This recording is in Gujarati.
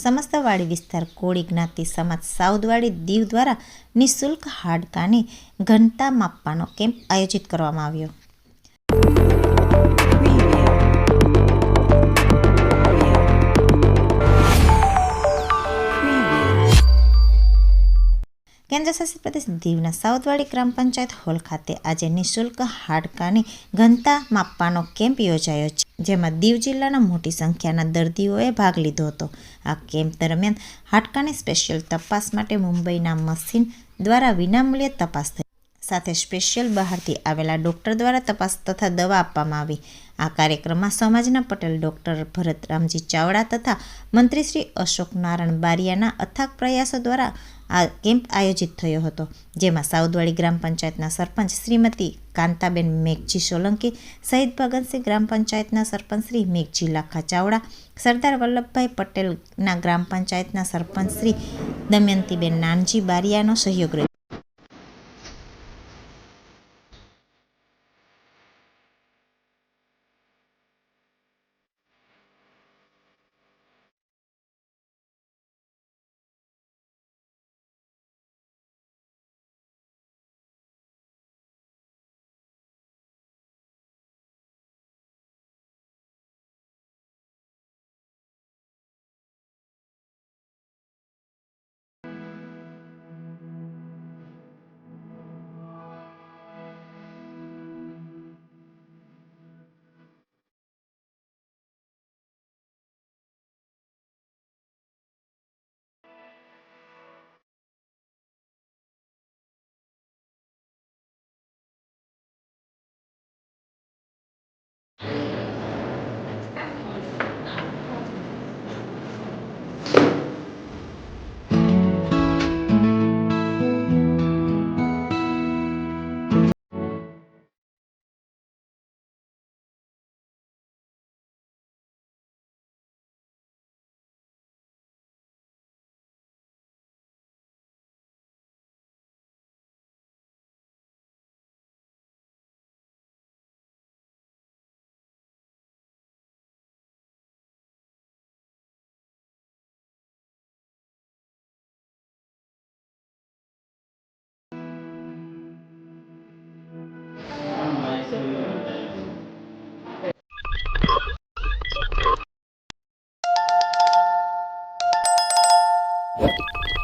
સમસ્તવાડી વિસ્તાર કોળી જ્ઞાતિ સમાજ સાઉદવાડી દીવ દ્વારા નિઃશુલ્ક હાડકાની ઘનતા માપવાનો કેમ્પ આયોજિત કરવામાં આવ્યો. કેન્દ્રશાસિત પ્રદેશ દીવના સાઉદવાડી ગ્રામ પંચાયત હોલ ખાતે આજે નિઃશુલ્ક હાડકાની ઘનતા માપવાનો કેમ્પ યોજાયો છે, જેમાં દીવ જિલ્લાના મોટી સંખ્યાના દર્દીઓએ ભાગ લીધો હતો. આ કેમ્પ દરમિયાન હાડકાની સ્પેશિયલ તપાસ માટે મુંબઈના મશીન દ્વારા વિનામૂલ્યે તપાસ થઈ, સાથે સ્પેશિયલ બહારથી આવેલા ડોક્ટર દ્વારા તપાસ તથા દવા આપવામાં આવી. આ કાર્યક્રમમાં સમાજના પટેલ ડોક્ટર ભરત રામજી ચાવડા તથા મંત્રી શ્રી અશોક નારાયણ બારિયાના અથાગ પ્રયાસો દ્વારા આ કેમ્પ આયોજિત થયો હતો, જેમાં સાઉદવાડી ગ્રામ પંચાયતના સરપંચ શ્રીમતી કાંતાબેન મેઘજી સોલંકી સહિત ભગતસિંહ ગ્રામ પંચાયતના સરપંચ શ્રી મેઘજી લાખા ચાવડા, સરદાર વલ્લભભાઈ પટેલના ગ્રામ પંચાયતના સરપંચ શ્રી દમયંતીબેન નાનજી બારિયાનો સહયોગ રહ્યો.